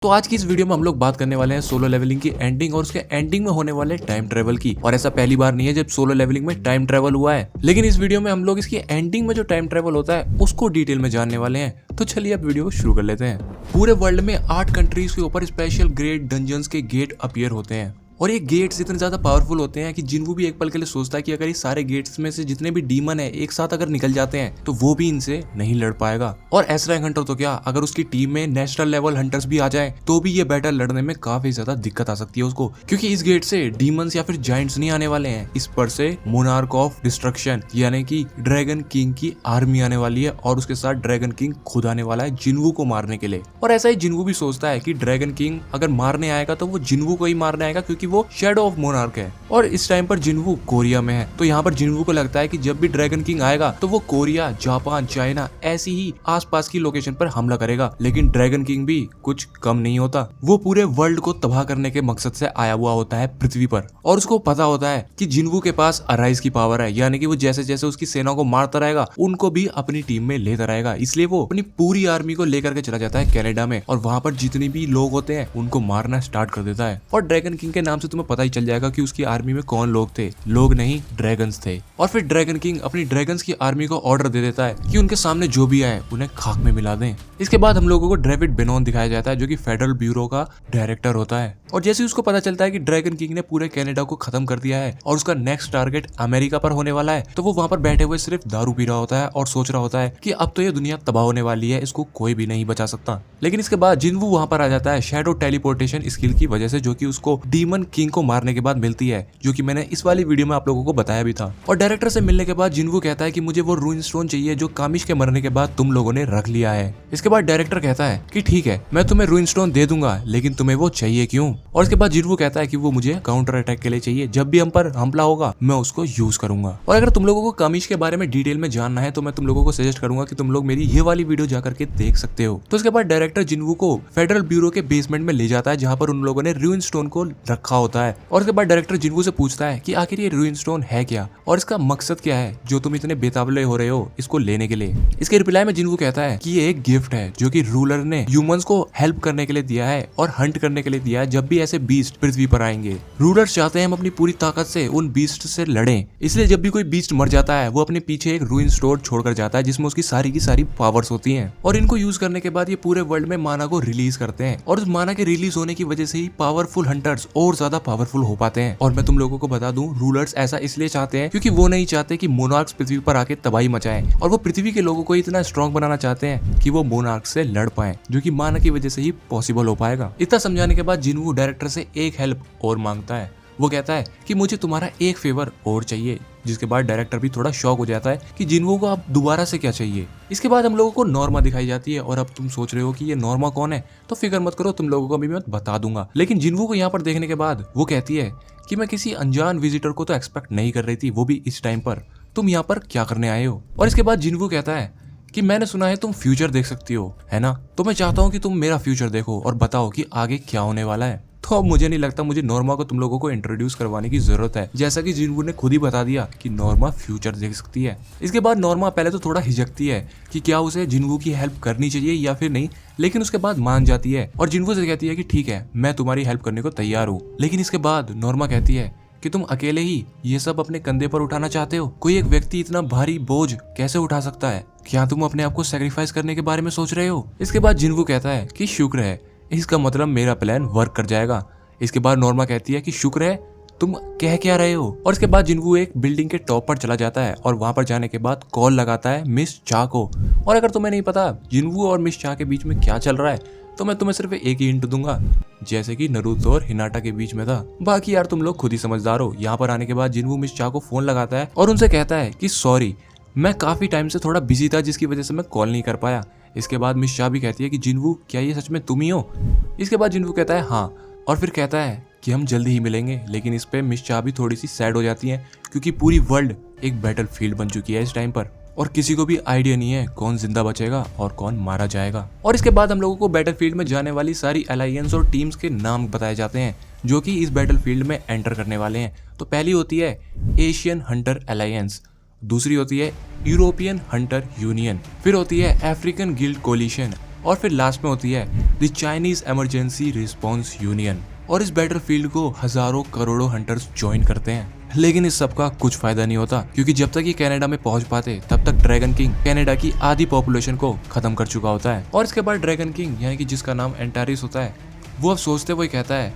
तो आज की इस वीडियो में हम लोग बात करने वाले हैं सोलो लेवलिंग की एंडिंग और उसके एंडिंग में होने वाले टाइम ट्रेवल की। और ऐसा पहली बार नहीं है जब सोलो लेवलिंग में टाइम ट्रेवल हुआ है, लेकिन इस वीडियो में हम लोग इसकी एंडिंग में जो टाइम ट्रेवल होता है उसको डिटेल में जानने वाले हैं। तो चलिए अब वीडियो को शुरू कर लेते हैं। पूरे वर्ल्ड में 8 कंट्रीज के ऊपर स्पेशल ग्रेट डंजन्स के गेट अपीयर होते हैं और ये गेट्स इतने ज्यादा पावरफुल होते हैं कि जिन्वू भी एक पल के लिए सोचता है कि अगर ये सारे गेट्स में से जितने भी डीमन है एक साथ अगर निकल जाते हैं तो वो भी इनसे नहीं लड़ पाएगा। और एस रैंक हंटर तो क्या, अगर उसकी टीम में नेशनल लेवल हंटर्स भी आ जाए तो भी ये बैटल लड़ने में काफी ज्यादा दिक्कत आ सकती है उसको, क्योंकि इस गेट से डीमंस या फिर जाइंट्स नहीं आने वाले हैं। इस पर से मोनार्क ऑफ डिस्ट्रक्शन यानी कि ड्रैगन किंग की आर्मी आने वाली है और उसके साथ ड्रैगन किंग खुद आने वाला है जिन्वू को मारने के लिए। और ऐसा ही जिन्वू भी सोचता है कि ड्रैगन किंग अगर मारने आएगा तो वो जिन्वू को ही मारने आएगा, क्योंकि वो शैडो ऑफ मोनार्क है और इस टाइम पर जिन्वू कोरिया में है। तो यहाँ पर जिन्वू को लगता है कि जब भी ड्रैगन किंग आएगा तो वो कोरिया, जापान, चाइना ऐसी ही आसपास की लोकेशन पर हमला करेगा। लेकिन ड्रैगन किंग भी कुछ कम नहीं होता, वो पूरे वर्ल्ड को तबाह करने के मकसद से आया हुआ होता है पृथ्वी पर। और उसको पता होता है कि जिन्वू के पास अराइज की पावर है, यानी कि वो जैसे जैसे उसकी सेना को मारता रहेगा उनको भी अपनी टीम में लेता रहेगा। इसलिए वो अपनी पूरी आर्मी को लेकर के चला जाता है कनाडा में और वहां पर जितने भी लोग होते हैं उनको मारना स्टार्ट कर देता है। और ड्रैगन किंग के नाम से तुम्हें पता ही चल जाएगा कि उसकी आर्मी में कौन लोग थे, लोग नहीं ड्रैगन्स थे। और फिर ड्रैगन किंग अपनी ड्रैगन्स की आर्मी को ऑर्डर दे देता है कि उनके सामने जो भी आए उन्हें खाक में मिला दें। इसके बाद हम लोगों को डेविड बेनॉन दिखाया जाता है जो कि फेडरल ब्यूरो का डायरेक्टर होता है। और जैसे उसको पता चलता है कि ड्रैगन किंग ने पूरे कनाडा को खत्म कर दिया है और उसका नेक्स्ट टारगेट अमेरिका पर होने वाला है, तो वो वहां पर बैठे हुए सिर्फ दारू पी रहा होता है और सोच रहा होता है कि अब तो ये दुनिया तबाह होने वाली है, इसको कोई भी नहीं बचा सकता। लेकिन इसके बाद जिन्वू वहां पर आ जाता है शैडो टेलीपोर्टेशन स्किल की वजह से, जो कि उसको डीमन किंग को मारने के बाद मिलती है, जो कि मैंने इस वाली वीडियो में आप लोगों को बताया भी था। और डायरेक्टर से मिलने के बाद जिन्वू कहता है कि मुझे वो रूइन स्टोन चाहिए जो कामिश के मरने के बाद तुम लोगों ने रख लिया है। इसके बाद डायरेक्टर कहता है कि ठीक है, मैं तुम्हें रूइन स्टोन दे दूंगा, लेकिन तुम्हें वो चाहिए क्यों? और इसके बाद जिन्वू कहता है कि वो मुझे काउंटर अटैक के लिए चाहिए, जब भी हम पर हमला होगा मैं उसको यूज करूंगा। और अगर तुम लोगों को कामिश के बारे में डिटेल में जानना है तो मैं तुम लोगों को सजेस्ट करूंगा कि तुम लोग मेरी ये वाली वीडियो जाकर के देख सकते हो। तो इसके बाद डायरेक्टर जिन्वू को फेडरल ब्यूरो के बेसमेंट में ले जाता है जहां पर उन लोगों ने रूइन स्टोन को रखा होता है। और उसके बाद डायरेक्टर जिन्वू से पूछता है कि आखिर ये रूइन स्टोन है क्या और इसका मकसद क्या है जो तुम इतने बेताबले हो रहे हो इसको लेने के लिए। इसके रिप्लाई में जिन्वू कहता है कि ये एक गिफ्ट है जो कि रूलर ने ह्यूमंस को हेल्प करने के लिए दिया है और हंट करने के लिए दिया है जब भी ऐसे बीस्ट पृथ्वी पर आएंगे। रूलर्स चाहते हैं हम अपनी पूरी ताकत से उन बीस्ट से लड़ें, इसलिए जब भी कोई बीस्ट मर जाता है वो अपने पीछे एक रूइन स्टोर छोड़कर जाता है जिसमें उसकी सारी की सारी पावर्स होती हैं। और इनको यूज करने के बाद ये पूरे वर्ल्ड में माना को रिलीज करते हैं और उस माना के रिलीज होने की वजह से ही पावरफुल हंटर्स और ज्यादा पावरफुल हो पाते हैं। और मैं तुम लोगों को बता दूं, रूलर्स ऐसा इसलिए चाहते हैं क्योंकि वो नहीं चाहते कि मोनार्क्स पृथ्वी पर आके तबाही मचाएं, और वो पृथ्वी के लोगों को इतना स्ट्रॉन्ग बनाना चाहते हैं कि वो मोनार्क से लड़ पाएं, जो कि माना की वजह से ही पॉसिबल हो पाएगा। इतना समझाने के बाद जिन्वू डायरेक्टर से एक हेल्प और मांगता है। वो कहता है कि मुझे तुम्हारा एक फेवर और चाहिए, जिसके बाद डायरेक्टर भी थोड़ा शॉक हो जाता है कि जिन्वू को अब दोबारा से क्या चाहिए। इसके बाद हम लोगों को नॉर्मा दिखाई जाती है और अब तुम सोच रहे हो कि ये नॉर्मा कौन है, तो फिक्र मत करो, तुम लोगों को भी मैं बता दूंगा। लेकिन जिन्वू को यहाँ पर देखने के बाद वो कहती है कि मैं किसी अनजान विजिटर को तो एक्सपेक्ट नहीं कर रही थी, वो भी इस टाइम पर, तुम यहाँ पर क्या करने आए हो? और इसके बाद जिन्वू कहता है कि मैंने सुना है तुम फ्यूचर देख सकती हो, है ना, तो मैं चाहता हूँ कि तुम मेरा फ्यूचर देखो और बताओ कि आगे क्या होने वाला है। तो अब मुझे नहीं लगता मुझे नॉर्मा को तुम लोगों को इंट्रोड्यूस करवाने की जरूरत है, जैसा कि जिन्वू ने खुद ही बता दिया कि नॉर्मा फ्यूचर देख सकती है। इसके बाद नॉर्मा पहले तो थोड़ा हिचकती है कि क्या उसे जिन्वू की हेल्प करनी चाहिए या फिर नहीं, लेकिन उसके बाद मान जाती है और जिन्वू से कहती है कि ठीक है, मैं तुम्हारी हेल्प करने को तैयार हूँ। लेकिन इसके बाद नॉर्मा कहती है कि तुम अकेले ही ये सब अपने कंधे पर उठाना चाहते हो? कोई एक व्यक्ति इतना भारी बोझ कैसे उठा सकता है? क्या तुम अपने आप को सैक्रिफाइस करने के बारे में सोच रहे हो? इसके बाद जिन्वू कहता है कि शुक्र है, इसका मतलब मेरा प्लान वर्क कर जाएगा। इसके बाद नॉर्मा कहती है कि शुक्र है, तुम कह क्या रहे हो? और इसके बाद जिन्वू एक बिल्डिंग के टॉप पर चला जाता है और वहां पर जाने के बाद कॉल लगाता है मिस चा को। और अगर तुम्हें नहीं पता जिन्वू और मिस चा के बीच में क्या चल रहा है, तो मैं तुम्हें सिर्फ एक ही हिंट दूंगा, जैसे कि नरूतो और हिनाटा के बीच में था। बाकी यार तुम लोग खुद ही समझदार हो। यहाँ पर आने के बाद जिन्वू मिस चा को फोन लगाता है और उनसे कहता है कि सॉरी, मैं काफी टाइम से थोड़ा बिजी था जिसकी वजह से मैं कॉल नहीं कर पाया। इसके बाद मिस चा भी कहती है कि जिन्वू, क्या ये सच में तुम ही हो? इसके बाद जिन्वू कहता है हाँ, और फिर कहता है कि हम जल्दी ही मिलेंगे। लेकिन इस पे मिस चा भी थोड़ी सी सैड हो जाती है क्योंकि पूरी वर्ल्ड एक बैटल फील्ड बन चुकी है इस टाइम पर और किसी को भी आइडिया नहीं है कौन जिंदा बचेगा और कौन मारा जाएगा। और इसके बाद हम लोगों को बैटल फील्ड में जाने वाली सारी अलायंस और टीम्स के नाम बताए जाते हैं जो कि इस बैटल फील्ड में एंटर करने वाले हैं। तो पहली होती है एशियन हंटर अलायंस, दूसरी होती है यूरोपियन हंटर यूनियन, फिर होती है अफ्रीकन गिल्ड कोलिशन, और फिर लास्ट में होती है the Chinese emergency response union. और इस बैटलफील्ड को हजारों करोड़ों हंटर्स ज्वाइन करते हैं। लेकिन इस सब का कुछ फायदा नहीं होता, क्योंकि जब तक ये कनाडा में पहुंच पाते तब तक ड्रैगन किंग कनाडा की आधी पॉपुलेशन को खत्म कर चुका होता है। और इसके बाद ड्रैगन किंग यानी कि जिसका नाम एंटारिस होता है, वो अब सोचते हुए कहता है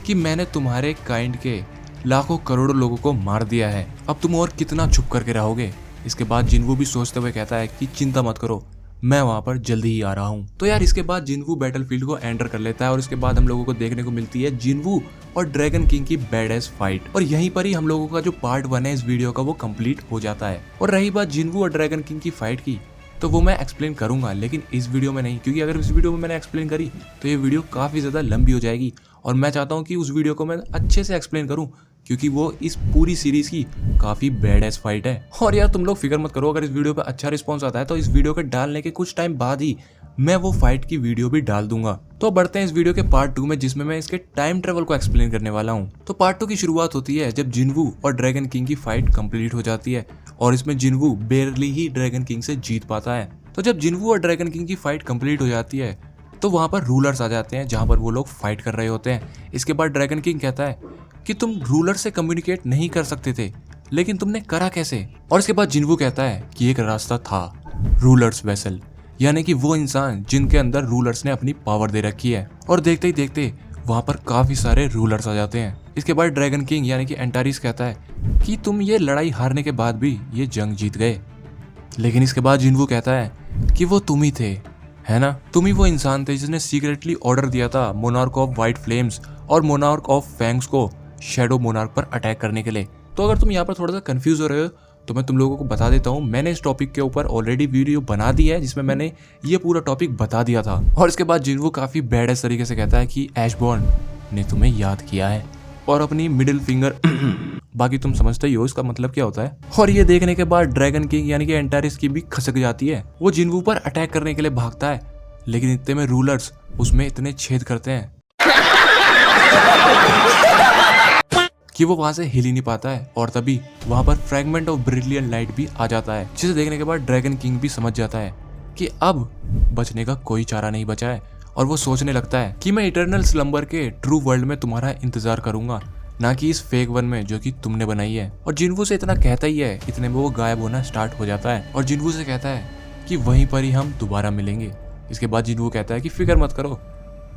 कि मैंने तुम्हारे काइंड के लाखों करोड़ों लोगों को मार दिया है, अब तुम और कितना छुप करके रहोगे। इसके बाद जिनवू भी सोचते हुए कहता है कि चिंता मत करो, मैं वहां पर जल्दी ही आ रहा हूँ। तो यार इसके बाद जिनवू बैटलफील्ड को एंटर कर लेता है और इसके बाद हम लोगों को देखने को मिलती है जिनवू और ड्रैगन किंग की बैडेस फाइट। और यहीं पर ही हम लोगों का जो पार्ट 1 है इस वीडियो का वो कंप्लीट हो जाता है। और रही बात जिनवू और ड्रैगन किंग की फाइट की, तो वो मैं एक्सप्लेन करूंगा, लेकिन इस वीडियो में नहीं, क्योंकि अगर इस वीडियो में मैंने एक्सप्लेन करी तो ये वीडियो काफी ज्यादा लंबी हो जाएगी। और मैं चाहता हूँ कि उस वीडियो को मैं अच्छे से एक्सप्लेन करूँ, क्योंकि वो इस पूरी सीरीज की काफी बैड एस फाइट है। और यार तुम लोग फिक्र मत करो, अगर इस वीडियो पे अच्छा रिस्पॉन्स आता है तो इस वीडियो के डालने के कुछ टाइम बाद ही मैं वो फाइट की वीडियो भी डाल दूंगा। तो बढ़ते हैं इस वीडियो के पार्ट 2 में, जिसमें मैं इसके टाइम ट्रेवल को एक्सप्लेन करने वाला हूँ। तो पार्ट 2 की शुरुआत होती है जब जिनवू और ड्रैगन किंग की फाइट कंप्लीट हो जाती है और इसमें जिनवू बेरली ही ड्रैगन किंग से जीत पाता है। तो जब जिनवू और ड्रैगन किंग की फाइट कंप्लीट हो जाती है तो वहां पर रूलर्स आ जाते हैं, जहां पर वो लोग फाइट कर रहे होते हैं। इसके बाद ड्रैगन किंग कहता है कि तुम रूलर से कम्युनिकेट नहीं कर सकते थे, लेकिन तुमने करा कैसे। और इसके बाद जिनवू कहता है कि एक रास्ता था, रूलर्स वेसल, यानी कि वो इंसान जिनके अंदर रूलर्स ने अपनी पावर दे रखी है। और देखते ही देखते वहां पर काफी सारे रूलर्स आ जाते हैं। इसके बाद ड्रैगन किंग यानी कि एंटारिस कहता है कि तुम ये लड़ाई हारने के बाद भी ये जंग जीत गए। लेकिन इसके बाद जिनवू कहता है कि वो तुम ही थे, है ना, तुम ही वो इंसान थे जिसने सीक्रेटली ऑर्डर दिया था मोनार्क ऑफ व्हाइट फ्लेम्स और मोनार्क ऑफ फैंग्स को शैडो मोनार्क पर अटैक करने के लिए। तो अगर तुम यहाँ पर थोड़ा सा कंफ्यूज हो रहे हो तो मैं तुम लोगों को बता देता हूँ, मैंने इस टॉपिक के ऊपर ऑलरेडी वीडियो बना दी है जिसमें मैंने ये पूरा टॉपिक बता दिया था। और इसके बाद जिनवू काफी बैड एस तरीके से कहता है कि ऐशबॉर्न ने तुम्हें याद किया है और अपनी मिडिल फिंगर बाकी तुम समझते ही हो इसका मतलब क्या होता है। और ये देखने के बाद ड्रैगन किंग यानी कि एंटारिस की भी खसक जाती है। वो जिनवू पर अटैक करने के लिए भागता है, लेकिन इतने में रूलर्स उसमें इतने छेद करते हैं कि वो वहां से हिल ही नहीं पाता है। और तभी वहां पर फ्रैगमेंट ऑफ ब्रिलियंट लाइट भी आ जाता है, जिसे देखने के बाद ड्रैगन किंग भी समझ जाता है कि अब बचने का कोई चारा नहीं बचा है। और वो सोचने लगता है कि मैं इटर्नल स्लम्बर के ट्रू वर्ल्ड में तुम्हारा इंतजार करूंगा, ना कि इस फेक वन में जो कि तुमने बनाई है। और जिनवू से इतना कहता ही है, इतने में वो गायब होना स्टार्ट हो जाता है और जिनवू से कहता है कि वहीं पर ही हम दोबारा मिलेंगे। इसके बाद जिनवू कहता है कि फिक्र मत करो,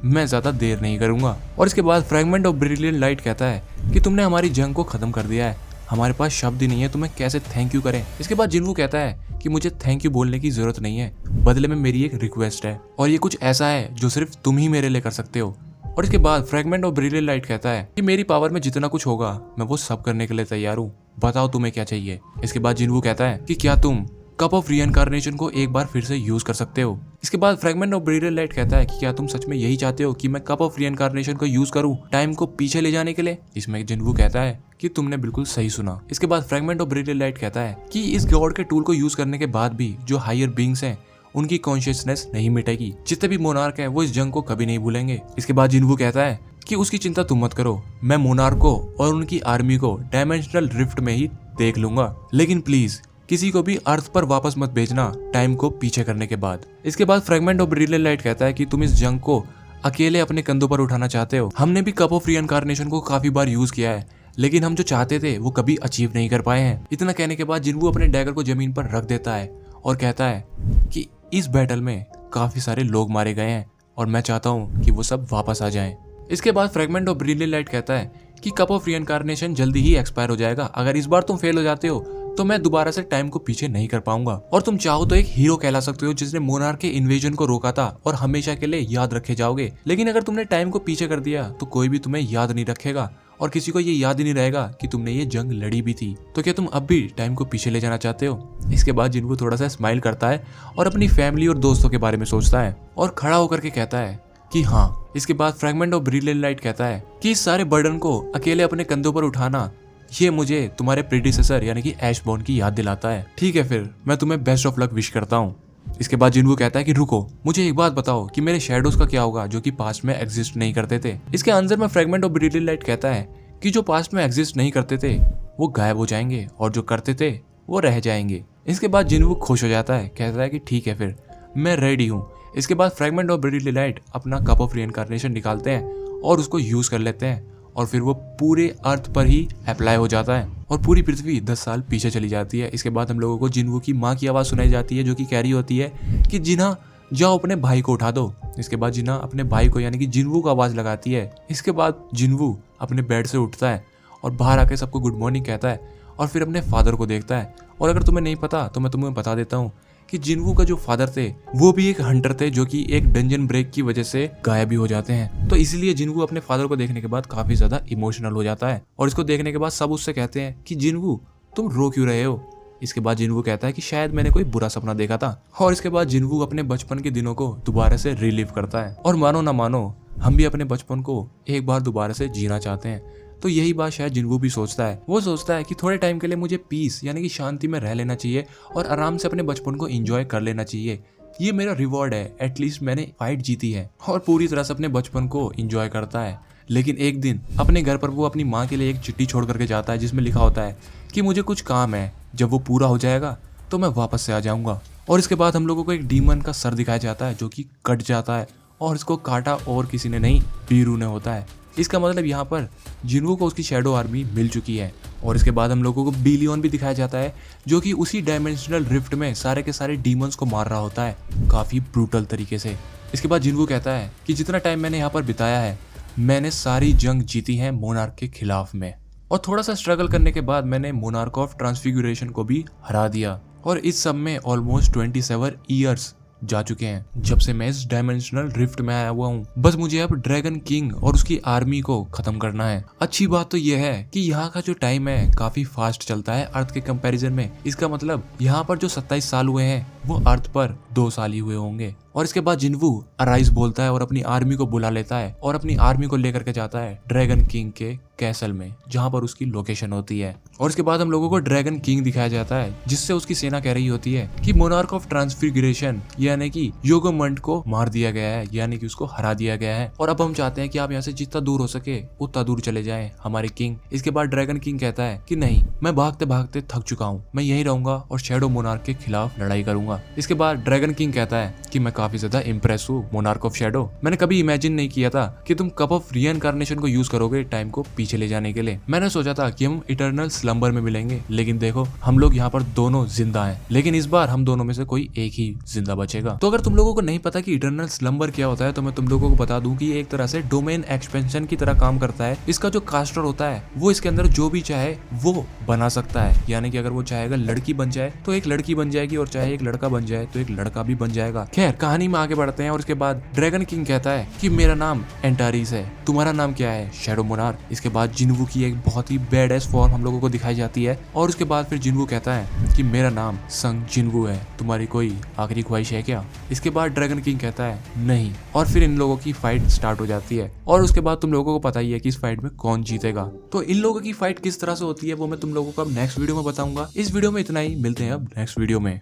मैं ज्यादा देर नहीं करूंगा। और इसके बाद फ्रैगमेंट ऑफ ब्रिलियंट लाइट कहता है कि तुमने हमारी जंग को खत्म कर दिया है, हमारे पास शब्द ही नहीं है तुम्हें कैसे थैंक यू करें। इसके बाद जिनवू कहता है कि मुझे थैंक यू बोलने की जरूरत नहीं है, बदले में मेरी एक रिक्वेस्ट है और ये कुछ ऐसा है जो सिर्फ तुम ही मेरे लिए कर सकते हो। और इसके बाद फ्रैगमेंट ऑफ ब्रिलियंट लाइट कहता है कि मेरी पावर में जितना कुछ होगा मैं वो सब करने के लिए तैयार हूँ, बताओ तुम्हें क्या चाहिए। इसके बाद जिनवू कहता है कि क्या तुम कप ऑफ रीइंकार्नेशन को एक बार फिर से यूज कर सकते हो। इसके बाद फ्रैगमेंट ऑफ ब्रिलियंट लाइट कहता है कि क्या तुम सच में यही चाहते हो कि मैं कप ऑफ रीइंकार्नेशन को यूज करूं टाइम को पीछे ले जाने के लिए। इसमें जिनवू कहता है कि तुमने बिल्कुल सही सुना। इसके बाद फ्रैगमेंट ऑफ ब्रिलियंट लाइट कहता है कि इस गॉड के टूल को यूज करने के बाद भी जो हायर बीइंग्स हैं उनकी कॉन्शियसनेस नहीं मिटेगी, जितने भी मोनार्क हैं वो इस जंग को कभी नहीं भूलेंगे। इसके बाद जिनवू कहता है कि उसकी चिंता तुम मत करो, मैं मोनार्क को और उनकी आर्मी को डायमेंशनल रिफ्ट में ही देख लूंगा, लेकिन प्लीज किसी को भी अर्थ पर वापस मत भेजना टाइम को पीछे करने के बाद। इसके बाद फ्रैगमेंट ऑफ ब्रिलियंट लाइट कहता है कि तुम इस जंग को अकेले अपने कंधों पर उठाना चाहते हो। हमने भी कप ऑफ रीइंकार्नेशन को काफी बार यूज किया है, लेकिन हम जो चाहते थे वो कभी अचीव नहीं कर पाए हैं। इतना कहने के बाद जिनवू अपने डैगर को जमीन पर रख देता है और कहता है कि इस बैटल में काफी सारे लोग मारे गए हैं और मैं चाहता हूँ कि वो सब वापस आ जाएं। इसके बाद फ्रैगमेंट ऑफ ब्रिलियंट लाइट कहता है कि कप ऑफ रीइंकार्नेशन जल्दी ही एक्सपायर हो जाएगा, अगर इस बार तुम फेल हो जाते हो तो मैं दोबारा से टाइम को पीछे नहीं कर पाऊंगा और तुम चाहो तो एक हीरो कहला सकते हो जिसने मोनार्क के इन्वेजन को रोका था और हमेशा के लिए याद रखे जाओगे। लेकिन अगर तुमने टाइम को पीछे कर दिया तो कोई भी तुम्हें याद नहीं रखेगा और किसी को ये याद ही नहीं रहेगा कि तुमने ये जंग लड़ी भी थी। तो क्या तुम अब भी टाइम को पीछे ले जाना चाहते हो। इसके बाद जिनवू थोड़ा सा स्माइल करता है और अपनी फैमिली और दोस्तों के बारे में सोचता है और खड़ा होकर के कहता है कि हाँ। इसके बाद फ्रैगमेंट ऑफ ब्रिलियंट लाइट कहता है कि इस सारे बर्डन को अकेले अपने कंधों पर उठाना ये मुझे तुम्हारे प्रेडिसेसर यानी कि ऐशबॉर्न की याद दिलाता है। ठीक है, फिर मैं तुम्हें बेस्ट ऑफ लक विश करता हूँ। इसके बाद जिनवू कहता है कि रुको, मुझे एक बात बताओ कि मेरे शैडोज का क्या होगा जो कि पास्ट में एग्जिस्ट नहीं करते थे। इसके आंसर में फ्रैगमेंट ऑफ ब्रिलियंट लाइट कहता है कि जो पास्ट में एग्जिस्ट नहीं करते थे वो गायब हो जाएंगे और जो करते थे वो रह जाएंगे। इसके बाद जिनवू खुश हो जाता है, कहता है कि ठीक है, फिर मैं रेडी हूँ, इसके बाद फ्रैगमेंट और ब्रिलियलाइट अपना कप ऑफ रीइंकार्नेशन निकालते हैं और उसको यूज कर लेते हैं और फिर वो पूरे अर्थ पर ही अप्लाई हो जाता है और पूरी पृथ्वी 10 साल पीछे चली जाती है। इसके बाद हम लोगों को जिन्वू की माँ की आवाज़ सुनाई जाती है जो कि कह रही होती है कि जिन्हा जाओ अपने भाई को उठा दो। इसके बाद जिन्हा अपने भाई को यानी कि जिन्वू को आवाज़ लगाती है। इसके बाद जिन्वू अपने बेड से उठता है और बाहर आके सबको गुड मॉर्निंग कहता है और फिर अपने फादर को देखता है। और अगर तुम्हें नहीं पता तो मैं तुम्हें बता देता हूँ कि जिन्वू का जो फादर थे वो भी एक हंटर थे जो कि एक डंजन ब्रेक की वजह से गायब भी हो जाते हैं। तो इसलिए जिन्वू अपने फादर को देखने के बाद काफी ज्यादा इमोशनल हो जाता है और इसको देखने के बाद सब उससे कहते हैं कि जिन्वू तुम रो क्यों रहे हो। इसके बाद जिन्वू कहता है कि शायद मैंने कोई बुरा सपना देखा था। और इसके बाद जिन्वू अपने बचपन के दिनों को दोबारा से रिलीव करता है और मानो ना मानो हम भी अपने बचपन को एक बार दोबारा से जीना चाहते हैं। तो यही बात शायद जिन्वू भी सोचता है। वो सोचता है कि थोड़े टाइम के लिए मुझे पीस यानी कि शांति में रह लेना चाहिए और आराम से अपने बचपन को एंजॉय कर लेना चाहिए। ये मेरा रिवॉर्ड है, एटलीस्ट मैंने फाइट जीती है। और पूरी तरह से अपने बचपन को एंजॉय करता है। लेकिन एक दिन अपने घर पर वो अपनी माँ के लिए एक चिट्ठी छोड़ करके जाता है जिसमें लिखा होता है कि मुझे कुछ काम है, जब वो पूरा हो जाएगा तो मैं वापस से आ जाऊंगा। और इसके बाद हम लोगों को एक डीमन का सर दिखाया जाता है जो कि कट जाता है और इसको काटा और किसी ने नहीं, बीरू ने होता है। इसका मतलब यहाँ पर जिन्वू को उसकी शैडो आर्मी मिल चुकी है। और इसके बाद हम लोगों को बिलियन भी दिखाया जाता है जो कि उसी डायमेंशनल रिफ्ट में सारे के सारे डीमंस को मार रहा होता है काफ़ी ब्रूटल तरीके से। इसके बाद जिन्वू कहता है कि जितना टाइम मैंने यहाँ पर बिताया है मैंने सारी जंग जीती है मोनार्क के खिलाफ में और थोड़ा सा स्ट्रगल करने के बाद मैंने मोनार्क ऑफ ट्रांसफिगुरेशन को भी हरा दिया। और इस सब में ऑलमोस्ट 27 ईयर्स जा चुके हैं जब से मैं इस डायमेंशनल रिफ्ट में आया हुआ हूँ। बस मुझे अब ड्रैगन किंग और उसकी आर्मी को खत्म करना है। अच्छी बात तो यह है कि यहाँ का जो टाइम है काफी फास्ट चलता है अर्थ के कंपैरिजन में। इसका मतलब यहाँ पर जो 27 साल हुए हैं वो अर्थ पर 2 साल ही हुए होंगे। और इसके बाद जिन्वू अराइज बोलता है और अपनी आर्मी को बुला लेता है और अपनी आर्मी को लेकर के जाता है ड्रैगन किंग के कैसल में जहाँ पर उसकी लोकेशन होती है। और इसके बाद हम लोगों को ड्रैगन किंग दिखाया जाता है जिससे उसकी सेना कह रही होती है कि मोनार्क ऑफ ट्रांसफिगरेशन यानी कि योगोमंट को मार दिया गया है, यानी कि उसको हरा दिया गया है और अब हम चाहते हैं कि आप यहाँ से जितना दूर हो सके उतना दूर चले जाएं हमारे किंग। इसके बाद ड्रैगन किंग कहता है कि नहीं, मैं भागते भागते थक चुका हूँ, मैं यहीं रहूंगा और शैडो मोनार्क के खिलाफ लड़ाई करूंगा। इसके बाद ड्रैगन किंग कहता है कि मैं काफी ज्यादा इंप्रेस हूँ मोनार्क ऑफ शैडो, मैंने कभी इमेजिन नहीं किया था कि तुम कप ऑफ रीइंकार्नेशन को यूज करोगे टाइम को पीछे ले जाने के लिए। मैंने सोचा था कि हम इटर्नल स्लम्बर में मिलेंगे, लेकिन देखो हम लोग यहाँ पर दोनों जिंदा हैं, लेकिन इस बार हम दोनों में से कोई एक ही जिंदा बचेगा। तो अगर तुम लोगों को नहीं पता कि इटर्नल स्लम्बर क्या होता है तो मैं तुम लोगों को बता दूं कि ये एक तरह से डोमेन एक्सपेंशन की तरह काम करता है। इसका जो कास्टर होता है वो इसके अंदर जो भी चाहे वो बना सकता है, यानी कि अगर वो चाहेगा लड़की बन जाए तो एक लड़की बन जाएगी और चाहे एक लड़का बन जाए तो एक लड़का भी बन जाएगा। खैर कहानी में आगे बढ़ते हैं। और इसके बाद ड्रैगन किंग कहता है कि मेरा नाम एंटारिस है, तुम्हारा नाम क्या है? Shadow monarch. इसके बाद जिन्वू की एक बहुत ही बैड एस फॉर्म हम लोगों को दिखाई जाती है और उसके बाद फिर जिन्वू कहता है कि मेरा नाम संग जिन्वू है, तुम्हारी कोई आखिरी ख्वाहिश है क्या? इसके बाद ड्रैगन किंग कहता है नहीं, और फिर इन लोगों की फाइट स्टार्ट हो जाती है। और उसके बाद तुम लोगों को पता ही है कि इस फाइट में कौन जीतेगा। तो इन लोगों की फाइट किस तरह से होती है वो मैं तुम लोगों को अब नेक्स्ट वीडियो में बताऊंगा। इस वीडियो में इतना ही, मिलते हैं अब नेक्स्ट वीडियो में।